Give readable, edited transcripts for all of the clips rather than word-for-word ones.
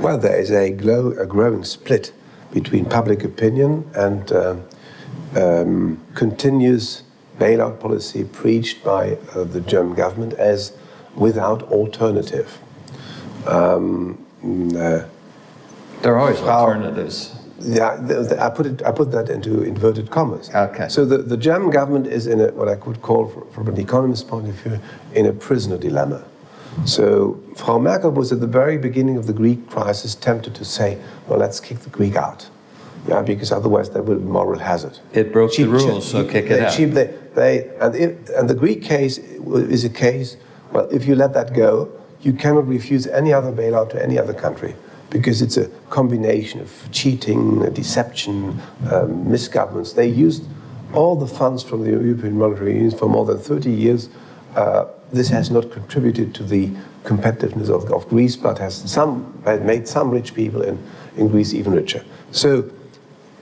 Well, there is a growing split between public opinion and continuous bailout policy preached by the German government as without alternative. There are always alternatives. Yeah, I put that into inverted commas. Okay. So the German government is in what I could call, from an economist's point of view, in a prisoner dilemma. So Frau Merkel was at the very beginning of the Greek crisis tempted to say, well, let's kick the Greek out. Yeah, because otherwise there will be moral hazard. It broke the rules, so kick it out. And the Greek case is a case, well, if you let that go, you cannot refuse any other bailout to any other country, because it's a combination of cheating, deception, misgovernance. They used all the funds from the European Monetary Union for more than 30 years. This has not contributed to the competitiveness of Greece, but has made some rich people in Greece even richer. So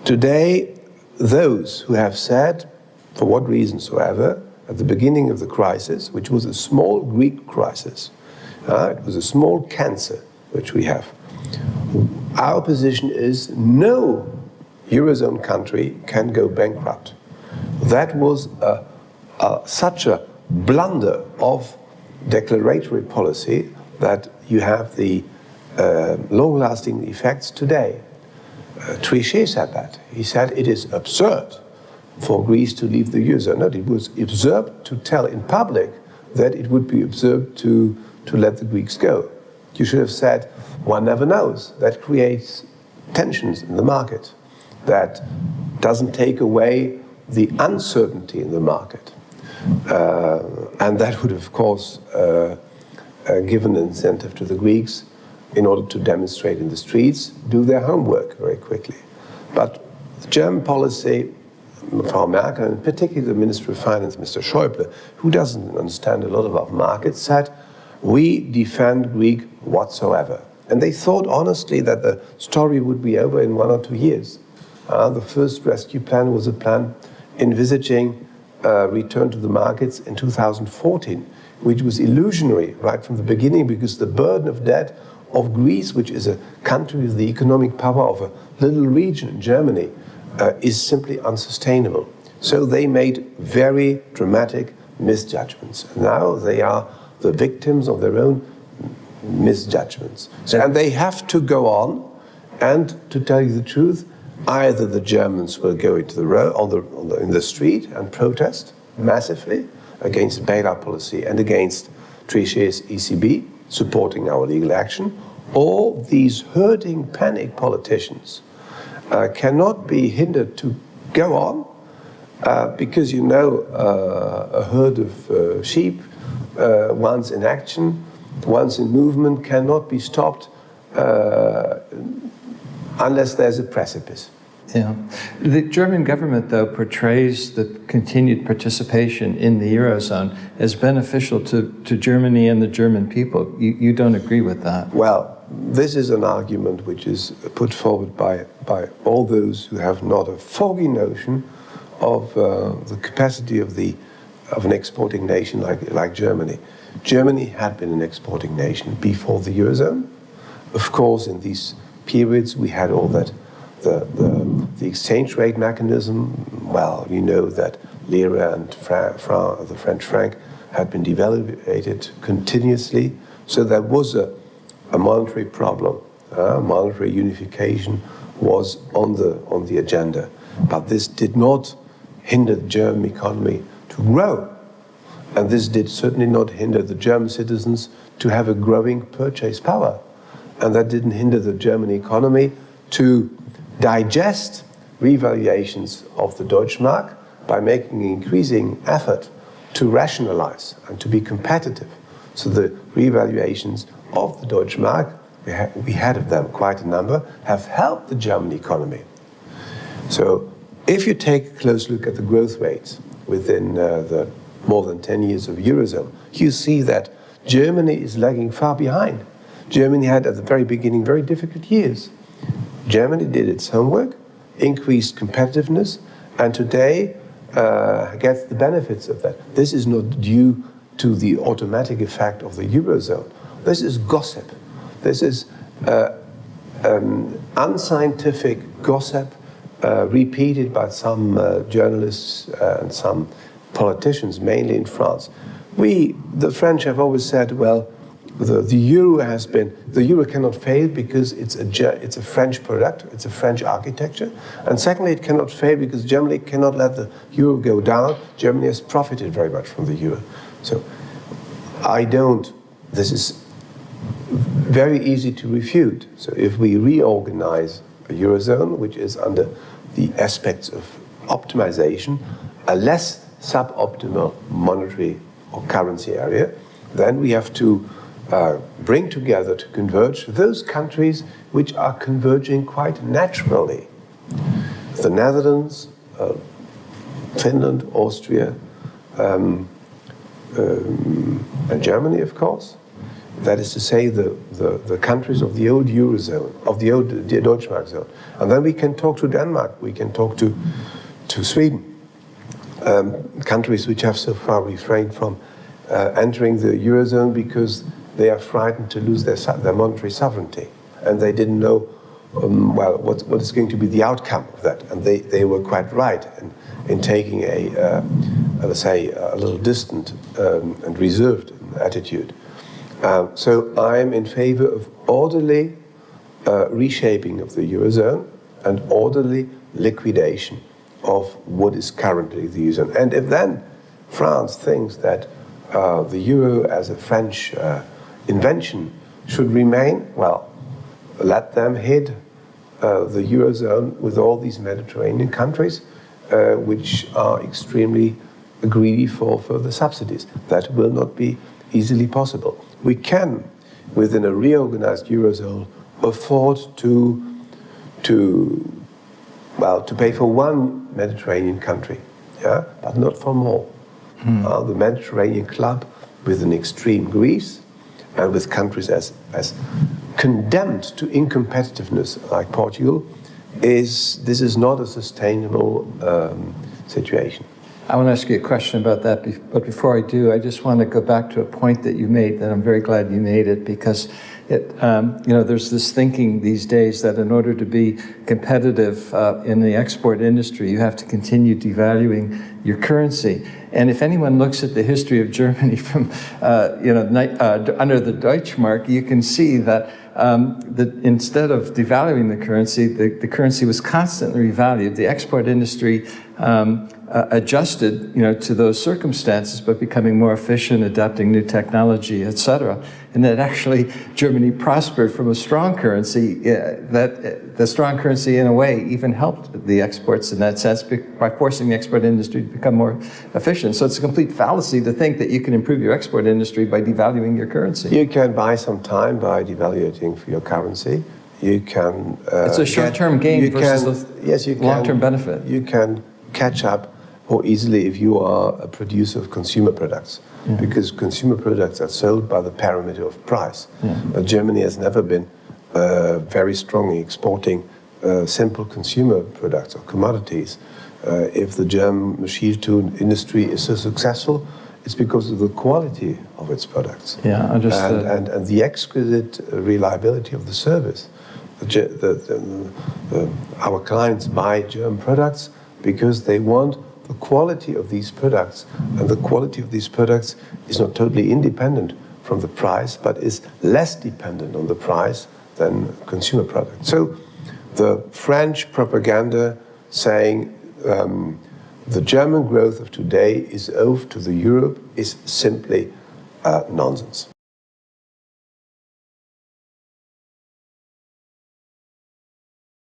today, those who have said, for what reason soever, at the beginning of the crisis, which was a small Greek crisis, it was a small cancer which we have, our position is no Eurozone country can go bankrupt. That was such a blunder of declaratory policy that you have the long-lasting effects today. Trichet said that. He said it is absurd for Greece to leave the Eurozone. No, it was absurd to tell in public that it would be absurd to let the Greeks go. You should have said, one never knows. That creates tensions in the market. That doesn't take away the uncertainty in the market. And that would, of course, give an incentive to the Greeks in order to demonstrate in the streets, do their homework very quickly. But the German policy, Frau Merkel, and particularly the Minister of Finance, Mr. Schäuble, who doesn't understand a lot about markets, said, we defend Greek whatsoever. And they thought honestly that the story would be over in 1 or 2 years. The first rescue plan was a plan envisaging return to the markets in 2014, which was illusionary right from the beginning, because the burden of debt of Greece, which is a country with the economic power of a little region in Germany, is simply unsustainable. So they made very dramatic misjudgments. Now they are the victims of their own misjudgments. And they have to go on, and to tell you the truth, either the Germans will go into the road, in the street and protest massively against bailout policy and against Trichet's ECB, supporting our legal action, or these herding panic politicians cannot be hindered to go on, because you know a herd of sheep, once in action, once in movement, cannot be stopped unless there's a precipice. Yeah. The German government, though, portrays the continued participation in the Eurozone as beneficial to Germany and the German people. You don't agree with that? Well, this is an argument which is put forward by all those who have not a foggy notion of the capacity of an exporting nation like Germany. Germany had been an exporting nation before the Eurozone. Of course, in these periods we had all that, the exchange rate mechanism. Well, you know that lira and the French franc had been devaluated continuously, so there was a monetary problem. Monetary unification was on the agenda, but this did not hinder the German economy to grow. And this did certainly not hinder the German citizens to have a growing purchase power. And that didn't hinder the German economy to digest revaluations of the Deutschmark by making an increasing effort to rationalize and to be competitive. So the revaluations of the Deutschmark, we had of them quite a number, have helped the German economy. So if you take a close look at the growth rates within the more than 10 years of Eurozone, you see that Germany is lagging far behind. Germany had at the very beginning very difficult years. Germany did its homework, increased competitiveness, and today gets the benefits of that. This is not due to the automatic effect of the Eurozone. This is gossip. This is unscientific gossip repeated by some journalists and some politicians, mainly in France. The French have always said, well, the euro cannot fail because it's a French product, it's a French architecture. And secondly, it cannot fail because Germany cannot let the euro go down. Germany has profited very much from the euro. So this is very easy to refute. So if we reorganize a eurozone, which is under the aspects of optimization, a less suboptimal monetary or currency area, then we have to bring together, to converge those countries which are converging quite naturally. The Netherlands, Finland, Austria, and Germany, of course. That is to say, the countries of the old Eurozone, of the old Deutschmark zone. And then we can talk to Denmark, we can talk to Sweden, countries which have so far refrained from entering the Eurozone because they are frightened to lose their monetary sovereignty. And they didn't know, what is going to be the outcome of that. And they were quite right in taking let's say, a little distant and reserved attitude. So I am in favor of orderly reshaping of the Eurozone and orderly liquidation of what is currently the Eurozone. And if then France thinks that the euro as a French invention should remain, well, let them hit the Eurozone with all these Mediterranean countries which are extremely greedy for further subsidies. That will not be easily possible. We can, within a reorganized Eurozone, afford to pay for one Mediterranean country, but not for more. The Mediterranean Club with an extreme Greece and with countries as condemned to incompetitiveness like Portugal, this is not a sustainable situation. I want to ask you a question about that, but before I do, I just want to go back to a point that you made, that I'm very glad you made it, because there's this thinking these days that in order to be competitive in the export industry, you have to continue devaluing your currency. And if anyone looks at the history of Germany from under the Deutschmark, you can see that instead of devaluing the currency was constantly revalued. The export industry adjusted, to those circumstances, but becoming more efficient, adapting new technology, etc. And that actually Germany prospered from a strong currency. That the strong currency, in a way, even helped the exports in that sense by forcing the export industry to become more efficient. So it's a complete fallacy to think that you can improve your export industry by devaluing your currency. You can buy some time by devaluating your currency. You can. It's a short-term gain versus a long-term benefit. You can catch up more easily if you are a producer of consumer products, because consumer products are sold by the parameter of price. But Germany has never been very strongly exporting simple consumer products or commodities. If the German machine tool industry is so successful, it's because of the quality of its products. Yeah, understood. And the exquisite reliability of the service. Our clients buy German products because they want the quality of these products, and the quality of these products is not totally independent from the price, but is less dependent on the price than consumer products. So the French propaganda saying the German growth of today is owed to the euro is simply nonsense.